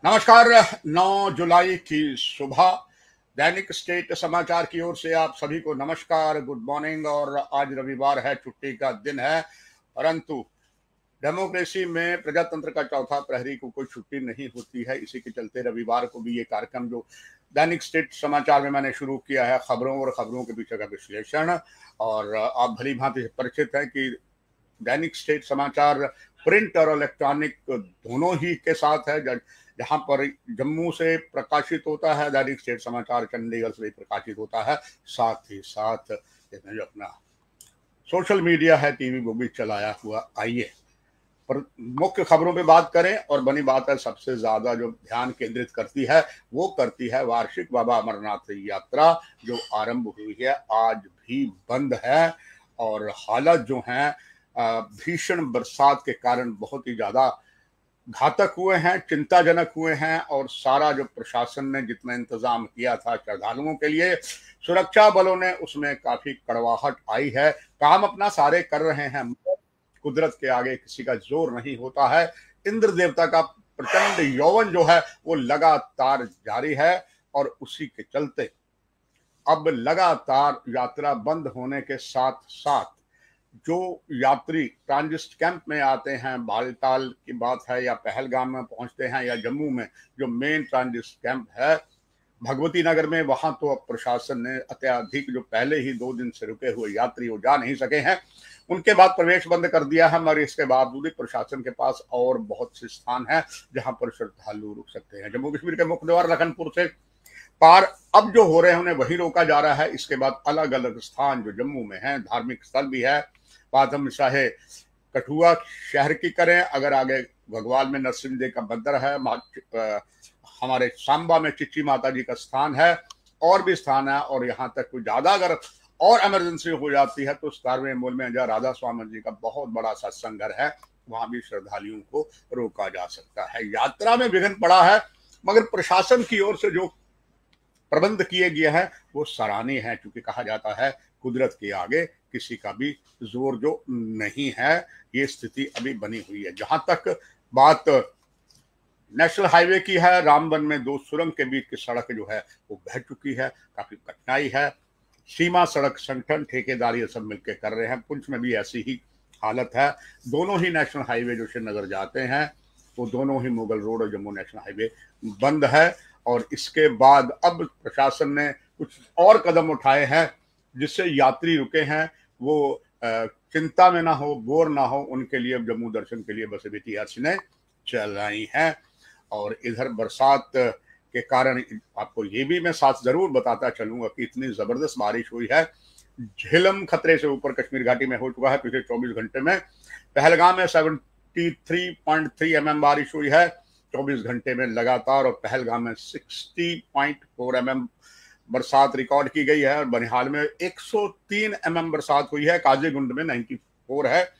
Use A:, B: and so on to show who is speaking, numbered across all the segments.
A: नमस्कार। 9 जुलाई की सुबह दैनिक स्टेट समाचार की ओर से आप सभी को नमस्कार, गुड मॉर्निंग। और आज रविवार है, छुट्टी का दिन है, परंतु डेमोक्रेसी में प्रजातंत्र का चौथा प्रहरी को कोई छुट्टी नहीं होती है। इसी के चलते रविवार को भी ये कार्यक्रम जो दैनिक स्टेट समाचार में मैंने शुरू किया है, खबरों और खबरों के पीछे का विश्लेषण। और आप भली भांति से परिचित हैं कि दैनिक स्टेट समाचार प्रिंट और इलेक्ट्रॉनिक दोनों ही के साथ है। जहां पर जम्मू से प्रकाशित होता है दैनिक स्टेट समाचार, चंडीगढ़ से भी प्रकाशित होता है। साथ ही साथ इसमें जो अपना सोशल मीडिया है, टीवी, वो भी चलाया हुआ। आइए पर मुख्य खबरों पे बात करें। और बनी बात है, सबसे ज्यादा जो ध्यान केंद्रित करती है वो करती है वार्षिक बाबा अमरनाथ यात्रा, जो आरंभ हुई है, आज भी बंद है। और हालात जो हैं भीषण बरसात के कारण बहुत ही ज्यादा घातक हुए हैं, चिंताजनक हुए हैं। और सारा जो प्रशासन ने जितना इंतजाम किया था श्रद्धालुओं के लिए, सुरक्षा बलों ने उसमें काफी कड़वाहट आई है। काम अपना सारे कर रहे हैं, कुदरत के आगे किसी का जोर नहीं होता है। इंद्र देवता का प्रचंड यौवन जो है वो लगातार जारी है। और उसी के चलते अब लगातार यात्रा बंद होने के साथ साथ जो यात्री ट्रांजिट कैंप में आते हैं, बालटाल की बात है या पहलगाम में पहुंचते हैं या जम्मू में जो मेन ट्रांजिट कैंप है भगवती नगर में, वहां तो अब प्रशासन ने अत्याधिक जो पहले ही 2 दिन से रुके हुए यात्री वो जा नहीं सके हैं, उनके बाद प्रवेश बंद कर दिया है। मगर इसके बावजूद भी प्रशासन के पास और बहुत से स्थान है जहां पर श्रद्धालु रुक सकते हैं। जम्मू कश्मीर के मुख्य द्वार लखनपुर से पार अब जो हो रहे हैं उन्हें वही रोका जा रहा है। इसके बाद अलग अलग स्थान जो जम्मू में है, धार्मिक स्थल भी है, बात हम चाहे कठुआ शहर की करें, अगर आगे भगवान में नरसिंह देव का मंदिर है, हमारे सांबा में चिच्ची माता जी का स्थान है, और भी स्थान है। और यहाँ तक कोई ज्यादा अगर और इमरजेंसी हो जाती है तो 17वें मूल में जहाँ राधा स्वामी जी का बहुत बड़ा सत्संग घर है, वहां भी श्रद्धालुओं को रोका जा सकता है। यात्रा में विघ्न पड़ा है, मगर प्रशासन की ओर से जो प्रबंध किए गए हैं वो सराहनीय है, क्योंकि कहा जाता है कुदरत के आगे किसी का भी जोर जो नहीं है। ये स्थिति अभी बनी हुई है। जहां तक बात नेशनल हाईवे की है, रामबन में 2 सुरंग के बीच की सड़क जो है वो बह चुकी है, काफी कठिनाई है। सीमा सड़क संगठन ठेकेदार ये सब मिलकर कर रहे हैं। पुंछ में भी ऐसी ही हालत है। दोनों ही नेशनल हाईवे जो श्रीनगर जाते हैं वो दोनों ही मुगल रोड और जम्मू नेशनल हाईवे बंद है। और इसके बाद अब प्रशासन ने कुछ और कदम उठाए हैं जिससे यात्री रुके हैं वो चिंता में ना हो, बोर ना हो। उनके लिए जम्मू दर्शन के लिए बसें भी टीआरसी ने चलाई हैं। और इधर बरसात के कारण आपको ये भी मैं साथ जरूर बताता चलूंगा कि इतनी जबरदस्त बारिश हुई है। झेलम खतरे से ऊपर कश्मीर घाटी में हो चुका है पिछले 24 घंटे में। पहलगाम में 73.3 mm बारिश हुई है 24 घंटे में लगातार। और पहलगाम में 60.4 mm बरसात रिकॉर्ड की गई है। और बनिहाल में 103 mm बरसात हुई है। काजीगुंड में 94 है।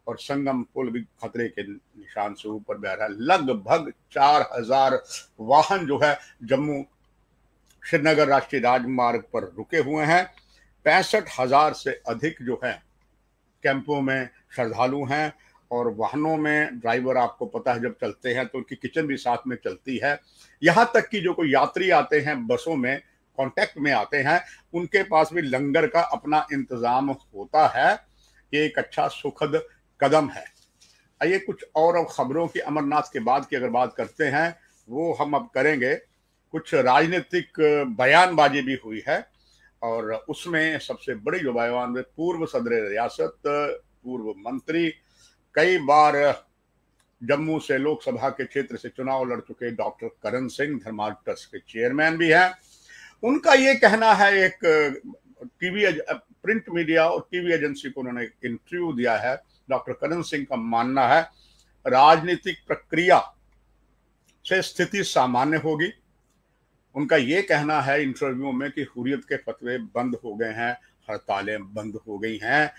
A: और संगम पुल भी खतरे के निशान से ऊपर बह रहा है। लगभग 4000 वाहन जो है जम्मू श्रीनगर राष्ट्रीय राजमार्ग पर रुके हुए हैं। 65,000 से अधिक जो है कैंपों में श्रद्धालु हैं। और वाहनों में ड्राइवर आपको पता है जब चलते हैं तो उनकी किचन भी साथ में चलती है। यहाँ तक कि जो कोई यात्री आते हैं बसों में कांटेक्ट में आते हैं, उनके पास भी लंगर का अपना इंतजाम होता है। ये एक अच्छा सुखद कदम है। आइए कुछ और खबरों की अमरनाथ के बाद की अगर बात करते हैं, वो हम अब करेंगे। कुछ राजनीतिक बयानबाजी भी हुई है और उसमें सबसे बड़ी जो बयान, पूर्व सदर रियासत, पूर्व मंत्री, कई बार जम्मू से लोकसभा के क्षेत्र से चुनाव लड़ चुके डॉक्टर करण सिंह, धर्मार्थ ट्रस्ट के चेयरमैन भी हैं। उनका ये कहना है, एक टीवी प्रिंट मीडिया और टीवी एजेंसी को उन्होंने इंटरव्यू दिया है। डॉक्टर करण सिंह का मानना है राजनीतिक प्रक्रिया से स्थिति सामान्य होगी। उनका ये कहना है इंटरव्यू में कि हुर्रियत के फतवे बंद हो गए हैं, हड़तालें बंद हो गई हैं।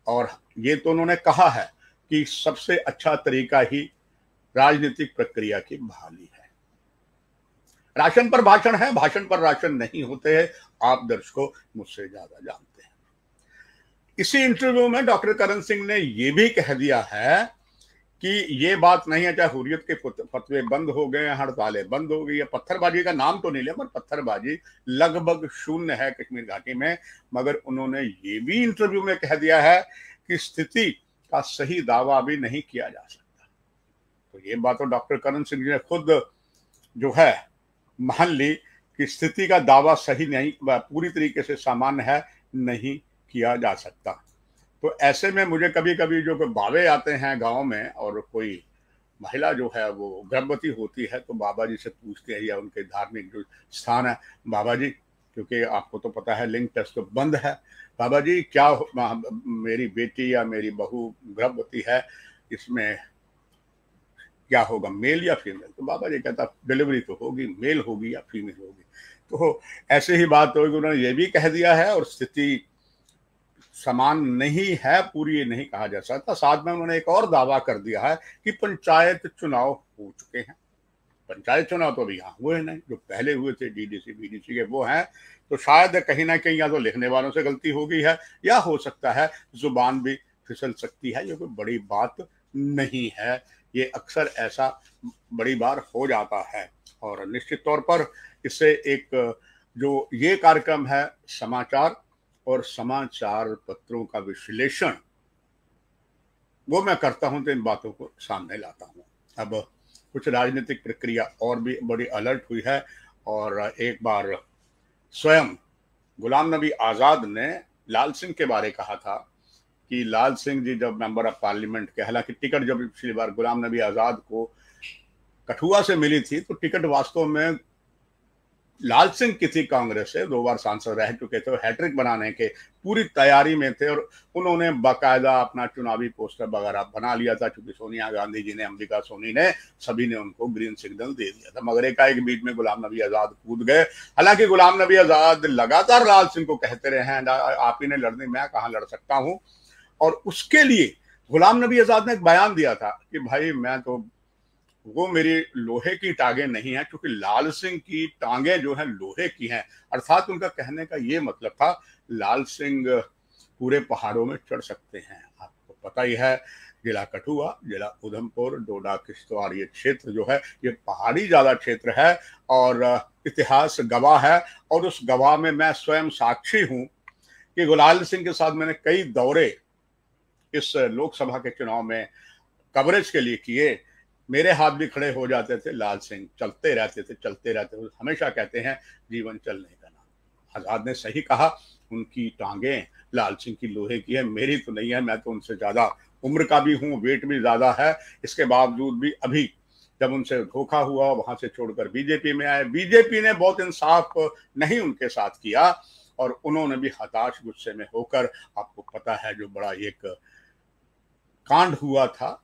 A: और ये तो उन्होंने कहा है कि सबसे अच्छा तरीका ही राजनीतिक प्रक्रिया की बहाली है। राशन पर भाषण है, भाषण पर राशन नहीं होते हैं, आप दर्शकों मुझसे ज्यादा जानते हैं। इसी इंटरव्यू में डॉक्टर करण सिंह ने यह भी कह दिया है कि ये बात नहीं है, चाहे हुर्रियत के फतवे बंद हो गए, हड़तालें बंद हो गई है, पत्थरबाजी का नाम तो नहीं लिया, पर पत्थरबाजी लगभग शून्य है कश्मीर घाटी में। मगर उन्होंने ये भी इंटरव्यू में कह दिया है कि स्थिति का सही दावा भी नहीं किया जा सकता। तो ये बात तो डॉक्टर करण सिंह जी ने खुद जो है मान ली कि स्थिति का दावा सही नहीं, पूरी तरीके से सामान्य है, नहीं किया जा सकता। तो ऐसे में मुझे कभी कभी जो बावे आते हैं गांव में, और कोई महिला जो है वो गर्भवती होती है, तो बाबा जी से पूछते हैं, या उनके धार्मिक जो स्थान है, बाबा जी, क्योंकि आपको तो पता है लिंग टेस्ट तो बंद है, बाबा जी क्या मेरी बेटी या मेरी बहू गर्भवती है, इसमें क्या होगा, मेल या फीमेल? तो बाबा जी कहता डिलीवरी तो होगी, मेल होगी या फीमेल होगी। तो ऐसे ही बात होगी, उन्होंने ये भी कह दिया है, और स्थिति समान नहीं है पूरी, ये नहीं कहा जा सकता। साथ में उन्होंने एक और दावा कर दिया है कि पंचायत चुनाव हो चुके हैं। पंचायत चुनाव तो अभी यहाँ हुए नहीं, जो पहले हुए थे डीडीसी बीडीसी के वो हैं। तो शायद कहीं ना कहीं या तो लिखने वालों से गलती हो गई है, या हो सकता है जुबान भी फिसल सकती है, ये कोई बड़ी बात नहीं है, ये अक्सर ऐसा बड़ी बार हो जाता है। और निश्चित तौर पर इससे एक जो ये कार्यक्रम है समाचार और समाचार पत्रों का विश्लेषण, वो मैं करता हूं तो इन बातों को सामने लाता हूं। अब कुछ राजनीतिक प्रक्रिया और भी बड़ी अलर्ट हुई है, और एक बार स्वयं गुलाम नबी आजाद ने लाल सिंह के बारे कहा था कि लाल सिंह जी जब मेंबर ऑफ पार्लियामेंट के, हालांकि टिकट जब पिछली बार गुलाम नबी आजाद को कठुआ से मिली थी, तो टिकट वास्तव में लाल सिंह की थी, कांग्रेस से 2 बार सांसद रह चुके थे, हैट्रिक बनाने के पूरी तैयारी में थे, और उन्होंने बाकायदा अपना चुनावी पोस्टर वगैरह बना लिया था, क्योंकि सोनिया गांधी जी ने, अंबिका सोनी ने, सभी ने उनको ग्रीन सिग्नल दे दिया था। मगर एकाएक बीच में गुलाम नबी आजाद कूद गए। हालांकि गुलाम नबी आजाद लगातार लाल सिंह को कहते रहे हैं, आप ही ने लड़ने, मैं कहाँ लड़ सकता हूँ। और उसके लिए गुलाम नबी आजाद ने एक बयान दिया था कि भाई मैं तो, वो मेरी लोहे की टांगे नहीं है, क्योंकि लाल सिंह की टांगे जो है लोहे की हैं। अर्थात उनका कहने का ये मतलब था लाल सिंह पूरे पहाड़ों में चढ़ सकते हैं। आपको पता ही है, जिला कठुआ, जिला उधमपुर, डोडा, किश्तवाड़, ये क्षेत्र जो है ये पहाड़ी ज्यादा क्षेत्र है, और इतिहास गवाह है। और उस गवाह में मैं स्वयं साक्षी हूं कि गुलाल सिंह के साथ मैंने कई दौरे इस लोकसभा के चुनाव में कवरेज के लिए किए। मेरे हाथ भी खड़े हो जाते थे, लाल सिंह चलते रहते थे, चलते रहते थे। हमेशा कहते हैं जीवन चलने का नाम। आजाद ने सही कहा, उनकी टांगे लाल सिंह की लोहे की है, मेरी तो नहीं है। मैं तो उनसे ज्यादा उम्र का भी हूँ, वेट भी ज्यादा है। इसके बावजूद भी अभी जब उनसे धोखा हुआ, वहां से छोड़कर बीजेपी में आए, बीजेपी ने बहुत इंसाफ नहीं उनके साथ किया, और उन्होंने भी हताश गुस्से में होकर, आपको पता है जो बड़ा एक कांड हुआ था,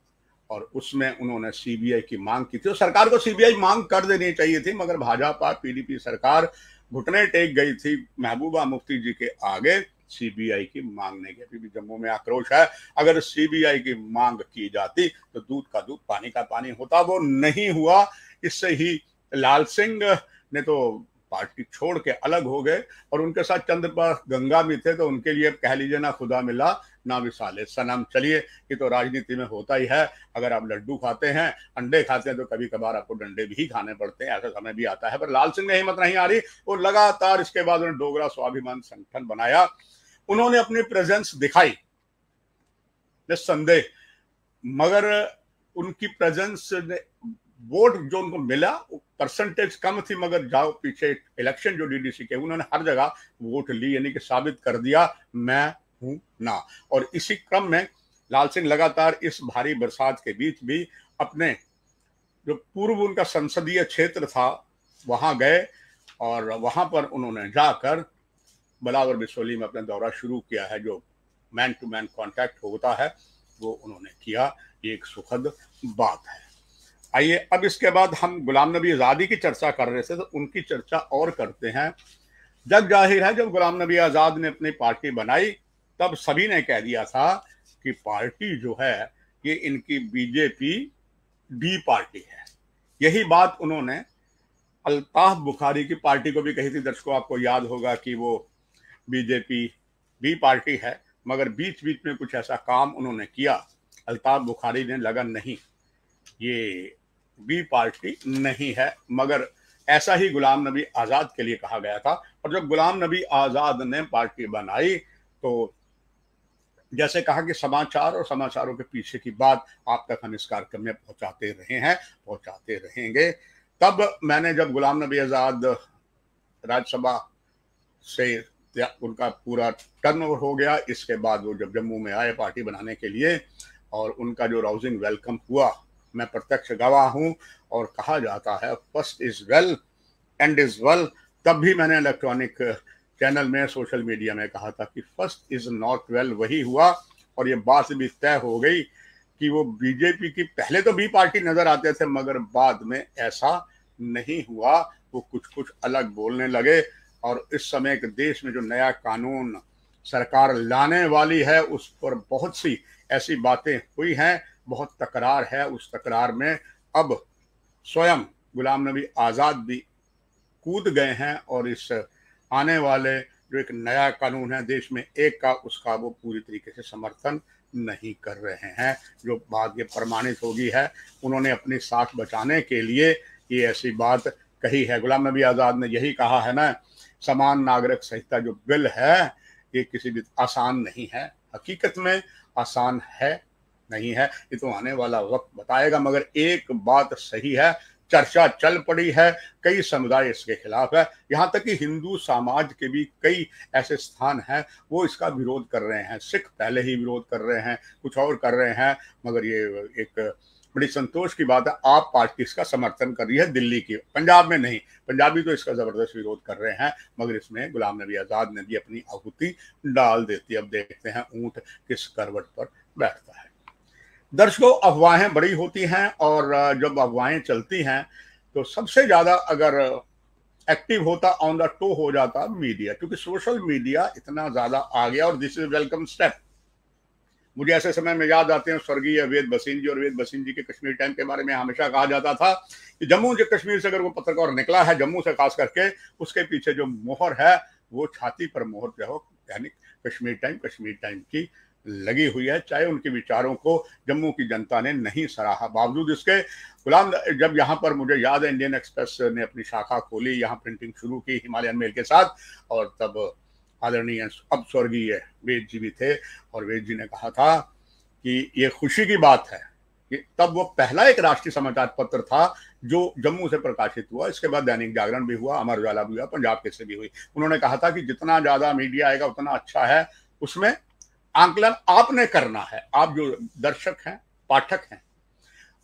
A: और उसमें उन्होंने सीबीआई की मांग की थी। तो सरकार को सीबीआई मांग कर देनी चाहिए थी, मगर भाजपा पीडीपी सरकार घुटने टेक गई थी महबूबा मुफ्ती जी के आगे सीबीआई की मांगने के। अभी भी जम्मू में आक्रोश है। अगर सीबीआई की मांग की जाती तो दूध का दूध पानी का पानी होता, वो नहीं हुआ। इससे ही लाल सिंह ने तो पार्टी छोड़ के अलग हो गए, और उनके साथ चंद्रपाल गंगा भी थे। तो उनके लिए कह लीजिए ना खुदा मिला ना विसाले सनम। चलिए, ये तो राजनीति में होता ही है। अगर आप लड्डू खाते हैं, अंडे खाते हैं, तो कभी कभार आपको डंडे भी खाने पड़ते हैं, ऐसा समय भी आता है। पर लाल सिंह ने हिम्मत नहीं हारी, वो लगातार इसके बाद उन्होंने डोगरा स्वाभिमान संगठन बनाया, उन्होंने अपनी प्रेजेंस दिखाई निस्संदेह। मगर उनकी प्रेजेंस ने, वोट जो उनको मिला परसेंटेज कम थी, मगर जाओ पीछे इलेक्शन जो डीडीसी के, उन्होंने हर जगह वोट ली, यानी कि साबित कर दिया मैं हूं ना। और इसी क्रम में लाल सिंह लगातार इस भारी बरसात के बीच भी अपने जो पूर्व उनका संसदीय क्षेत्र था वहां गए, और वहां पर उन्होंने जाकर बलावर बिसोली में अपना दौरा शुरू किया है। जो मैन टू मैन कांटेक्ट होता है वो उन्होंने किया, ये एक सुखद बात है। आइए अब इसके बाद हम गुलाम नबी आज़ादी की चर्चा कर रहे थे, तो उनकी चर्चा और करते हैं। जग जाहिर है, जब गुलाम नबी आज़ाद ने अपनी पार्टी बनाई, तब सभी ने कह दिया था कि पार्टी जो है ये इनकी बीजेपी बी पार्टी है। यही बात उन्होंने अल्ताफ बुखारी की पार्टी को भी कही थी। दर्शकों, आपको याद होगा कि वो बीजेपी बी पार्टी है, मगर बीच बीच में कुछ ऐसा काम उन्होंने किया अल्ताफ बुखारी ने लगा नहीं, ये बी पार्टी नहीं है, मगर ऐसा ही गुलाम नबी आज़ाद के लिए कहा गया था। और जब गुलाम नबी आज़ाद ने पार्टी बनाई तो जैसे कहा कि समाचार और समाचारों के पीछे की बात आप तक हम इस कार्यक्रम में पहुंचाते रहे हैं, पहुंचाते रहेंगे। तब मैंने जब गुलाम नबी आज़ाद राज्यसभा से उनका पूरा टर्न ओवर हो गया, इसके बाद वो जब जम्मू में आए पार्टी बनाने के लिए और उनका जो राउजिंग वेलकम हुआ, मैं प्रत्यक्ष गवाह हूं। और कहा जाता है first is well and is well. तब भी मैंने इलेक्ट्रॉनिक चैनल में, सोशल मीडिया में कहा था कि फर्स्ट इज नॉट वेल, वही हुआ। और ये बात भी तय हो गई कि वो बीजेपी की, पहले तो बी पार्टी नजर आते थे मगर बाद में ऐसा नहीं हुआ, वो कुछ कुछ अलग बोलने लगे। और इस समय के देश में जो नया कानून सरकार लाने वाली है उस पर बहुत सी ऐसी बातें हुई हैं, बहुत तकरार है। उस तकरार में अब स्वयं गुलाम नबी आज़ाद भी कूद गए हैं और इस आने वाले जो एक नया कानून है देश में एक का, उसका वो पूरी तरीके से समर्थन नहीं कर रहे हैं। जो बात ये प्रमाणित होगी है, उन्होंने अपनी साख बचाने के लिए ये ऐसी बात कही है। गुलाम नबी आज़ाद ने यही कहा है ना, समान नागरिक संहिता जो बिल है ये किसी भी आसान नहीं है। हकीकत में आसान है नहीं है, ये तो आने वाला वक्त बताएगा। मगर एक बात सही है, चर्चा चल पड़ी है, कई समुदाय इसके खिलाफ है, यहाँ तक कि हिंदू समाज के भी कई ऐसे स्थान हैं वो इसका विरोध कर रहे हैं। सिख पहले ही विरोध कर रहे हैं, कुछ और कर रहे हैं, मगर ये एक बड़ी संतोष की बात है आप पार्टी इसका समर्थन कर रही है दिल्ली की, पंजाब में नहीं। पंजाबी तो इसका जबरदस्त विरोध कर रहे हैं, मगर इसमें गुलाम नबी आज़ाद ने भी अपनी आहुति डाल देती। अब देखते हैं ऊंट किस करवट पर बैठता है। दर्शकों, अफवाहें बड़ी होती हैं और जब अफवाहें चलती हैं तो सबसे ज्यादा अगर एक्टिव होता, ऑन द टो हो जाता मीडिया, क्योंकि सोशल मीडिया इतना ज्यादा आ गया। और दिस इज वेलकम स्टेप। मुझे ऐसे समय में याद आते हैं स्वर्गीय वेद भसीन जी, और वेद भसीन जी के कश्मीर टाइम के बारे में हमेशा कहा जाता था कि जम्मू से कश्मीर से अगर वो पत्रकार निकला है, जम्मू से खास करके, उसके पीछे जो मोहर है वो छाती पर मोहर जो हो यानी कश्मीर टाइम की लगी हुई है। चाहे उनके विचारों को जम्मू की जनता ने नहीं सराहा, बावजूद इसके गुलाम, जब यहाँ पर मुझे याद है इंडियन एक्सप्रेस ने अपनी शाखा खोली, यहाँ प्रिंटिंग शुरू की हिमालयन मेल के साथ, और तब आदरणीय अब स्वर्गीय वेद जी भी थे, और वेद जी ने कहा था कि ये खुशी की बात है कि तब वो पहला एक राष्ट्रीय समाचार पत्र था जो जम्मू से प्रकाशित हुआ। इसके बाद दैनिक जागरण भी हुआ, अमर उजाला भी हुआ, पंजाब केसरी भी हुई। उन्होंने कहा था कि जितना ज्यादा मीडिया आएगा उतना अच्छा है, उसमें आंकलन आपने करना है। आप जो दर्शक हैं, पाठक हैं,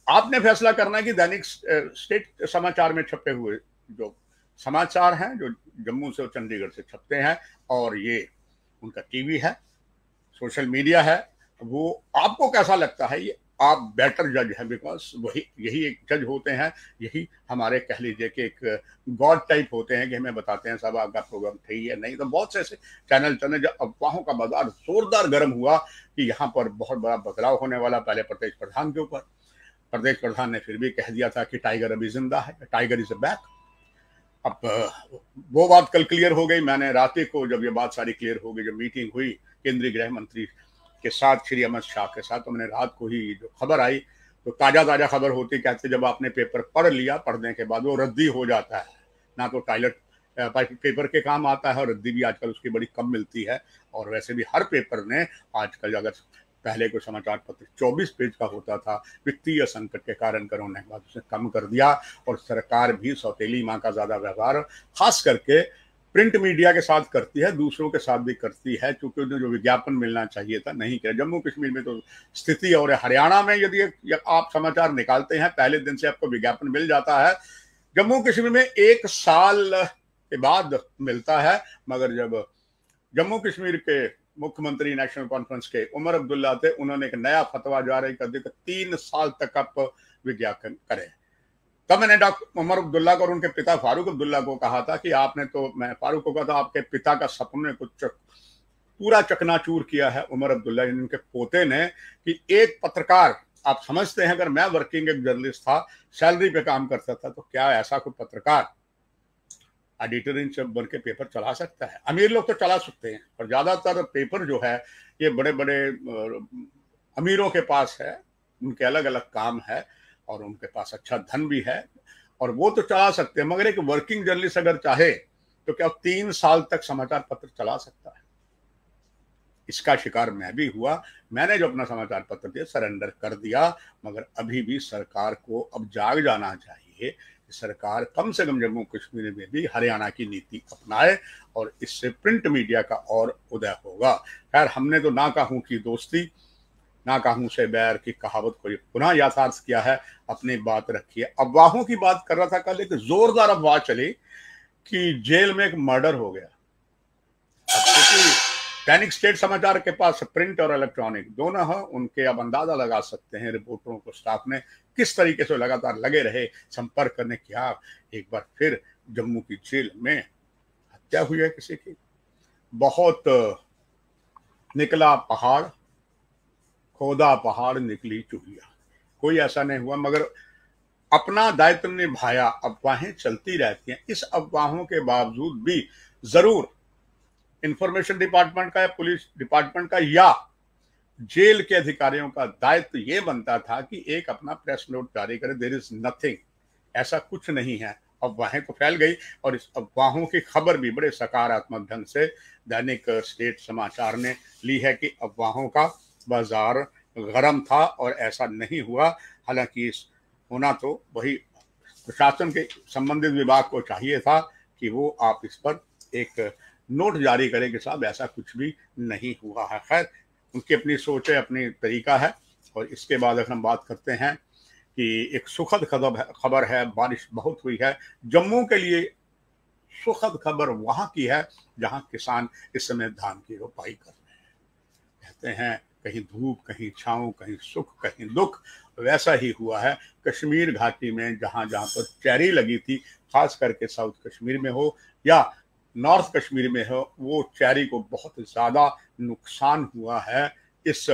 A: आपने फैसला करना है कि दैनिक स्टेट समाचार में छपे हुए जो समाचार हैं जो जम्मू से और चंडीगढ़ से छपते हैं, और ये उनका टीवी है, सोशल मीडिया है, वो आपको कैसा लगता है, ये आप बेटर जज हैं। बिकॉज वही यही एक जज होते हैं, यही हमारे कह लीजिए कि एक गॉड टाइप होते हैं कि हमें बताते हैं साहब आपका प्रोग्राम सही है नहीं। तो बहुत से ऐसे चैनल चले जब अफवाहों का बाजार जोरदार गर्म हुआ कि यहाँ पर बहुत बड़ा बदलाव होने वाला। पहले प्रदेश प्रधान के ऊपर, प्रदेश प्रधान ने फिर भी कह दिया था कि टाइगर अभी जिंदा है, टाइगर इज बैक। अब वो बात कल क्लियर हो गई। मैंने रात को जब ये बात सारी क्लियर हो गई, जब मीटिंग हुई केंद्रीय गृह मंत्री के साथ, श्री अमित शाह के साथ, तो मैंने रात को ही जो खबर आई, तो ताजा खबर होती, कहते जब आपने पेपर पढ़ लिया, पढ़ने के बाद वो रद्दी हो जाता है, ना तो टॉयलेट पेपर के काम आता है, और रद्दी भी आजकल उसकी बड़ी कम मिलती है। और वैसे भी हर पेपर ने आजकल, अगर पहले कोई समाचार पत्र 24 पेज का होता था, वित्तीय संकट के कारण कोरोना के बाद उसे कम कर दिया। और सरकार भी सौतेली माँ का ज्यादा व्यवहार खास करके प्रिंट मीडिया के साथ करती है, दूसरों के साथ भी करती है, क्योंकि उन्हें जो विज्ञापन मिलना चाहिए था नहीं किया। जम्मू कश्मीर में तो स्थिति, और हरियाणा में यदि आप समाचार निकालते हैं पहले दिन से आपको विज्ञापन मिल जाता है। जम्मू कश्मीर में 1 साल के बाद मिलता है, मगर जब जम्मू कश्मीर के मुख्यमंत्री नेशनल कॉन्फ्रेंस के उमर अब्दुल्ला थे, उन्होंने एक नया फतवा जारी कर दिया, 3 साल तक आप विज्ञापन करें। तब मैंने डॉक्टर उमर अब्दुल्ला को और उनके पिता फारूक अब्दुल्ला को कहा था कि आपने तो, मैं फारूक को कहा था, आपके पिता का सपने को पूरा चकनाचूर किया है उमर अब्दुल्ला, इनके पोते ने, कि एक पत्रकार, आप समझते हैं अगर मैं वर्किंग एक जर्नलिस्ट था, सैलरी पे काम करता था, तो क्या ऐसा कोई पत्रकार एडिटर इन चीफ बन के पेपर चला सकता है? अमीर लोग तो चला सकते हैं, पर ज्यादातर पेपर जो है ये बड़े बड़े अमीरों के पास है, उनके अलग अलग काम है और उनके पास अच्छा धन भी है और वो तो चला सकते हैं, मगर एक वर्किंग जर्नलिस्ट अगर चाहे तो क्या 3 साल तक समाचार पत्र चला सकता है? इसका शिकार मैं भी हुआ। मैंने जो अपना समाचार पत्र दिया सरेंडर कर दिया, मगर अभी भी सरकार को अब जाग जाना चाहिए कि सरकार कम से कम जम्मू कश्मीर में भी हरियाणा की नीति अपनाए और इससे प्रिंट मीडिया का और उदय होगा। खैर, हमने तो ना कहूं की दोस्ती ना कहूं से बैर की कहावत को पुनः याथार्थ किया है, अपनी बात रखी है। अफवाहों की बात कर रहा था कल, एक जोरदार अफवाह चली कि जेल में एक मर्डर हो गया। क्योंकि दैनिक स्टेट समाचार के पास प्रिंट और इलेक्ट्रॉनिक दोनों है, उनके अब अंदाजा लगा सकते हैं रिपोर्टरों को स्टाफ ने किस तरीके से लगातार लगे रहे संपर्क करने। क्या एक बार फिर जम्मू की जेल में हत्या हुई है किसी की? बहुत निकला पहाड़, खोदा पहाड़, निकली चूहिया, कोई ऐसा नहीं हुआ, मगर अपना दायित्व निभाया। अफवाहें चलती रहती हैं, इस अफवाहों के बावजूद भी जरूर इंफॉर्मेशन डिपार्टमेंट का या पुलिस डिपार्टमेंट का या जेल के अधिकारियों का दायित्व ये बनता था कि एक अपना प्रेस नोट जारी करे, देयर इज नथिंग, ऐसा कुछ नहीं है। अफवाहें तो फैल गई और इस अफवाहों की खबर भी बड़े सकारात्मक ढंग से दैनिक स्टेट समाचार ने ली है कि अफवाहों का बाजार गर्म था और ऐसा नहीं हुआ। हालांकि होना तो वही प्रशासन के संबंधित विभाग को चाहिए था कि वो आप इस पर एक नोट जारी करें कि साहब ऐसा कुछ भी नहीं हुआ है। खैर, उनकी अपनी सोच है, अपनी तरीका है। और इसके बाद अगर हम बात करते हैं कि एक सुखद खबर है, बारिश बहुत हुई है जम्मू के लिए। सुखद खबर वहां की है जहां किसान इस समय धान की रोपाई कर रहे हैं। कहते हैं कहीं धूप, कहीं छांव, कहीं सुख, कहीं दुख, वैसा ही हुआ है कश्मीर घाटी में। जहां जहां पर चेरी लगी थी, खास करके साउथ कश्मीर में हो या नॉर्थ कश्मीर में हो, वो चेरी को बहुत ज्यादा नुकसान हुआ है इस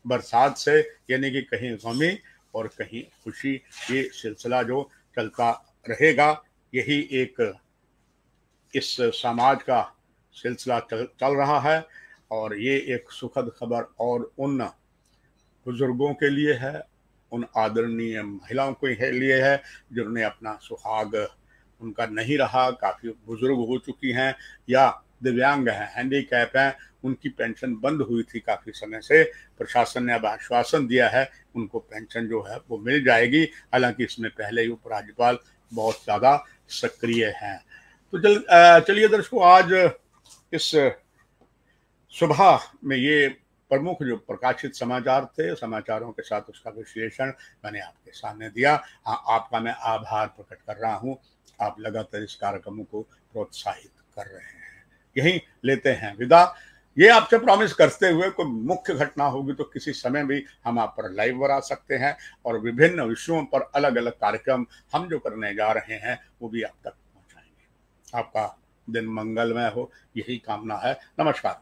A: बरसात से। यानी कि कहीं गमी और कहीं खुशी, ये सिलसिला जो चलता रहेगा, यही एक इस समाज का सिलसिला चल रहा है। और ये एक सुखद खबर और उन बुजुर्गों के लिए है, उन आदरणीय महिलाओं के लिए है जिन्होंने अपना सुहाग उनका नहीं रहा, काफी बुजुर्ग हो चुकी हैं या दिव्यांग हैं, हैंडीकैप हैं, उनकी पेंशन बंद हुई थी काफी समय से। प्रशासन ने अब आश्वासन दिया है उनको पेंशन जो है वो मिल जाएगी। हालांकि इसमें पहले ही उपराज्यपाल बहुत ज्यादा सक्रिय हैं। तो चलिए दर्शकों, आज इस सुबह में ये प्रमुख जो प्रकाशित समाचार थे, समाचारों के साथ उसका विश्लेषण मैंने आपके सामने दिया। हाँ, आपका मैं आभार प्रकट कर रहा हूँ, आप लगातार इस कार्यक्रमों को प्रोत्साहित कर रहे हैं। यही लेते हैं विदा, ये आपसे प्रॉमिस करते हुए कोई मुख्य घटना होगी तो किसी समय भी हम आप पर लाइव आ सकते हैं और विभिन्न विषयों पर अलग अलग कार्यक्रम हम जो करने जा रहे हैं वो भी आप तक पहुंचाएंगे। आपका दिन मंगलमय हो, यही कामना है। नमस्कार।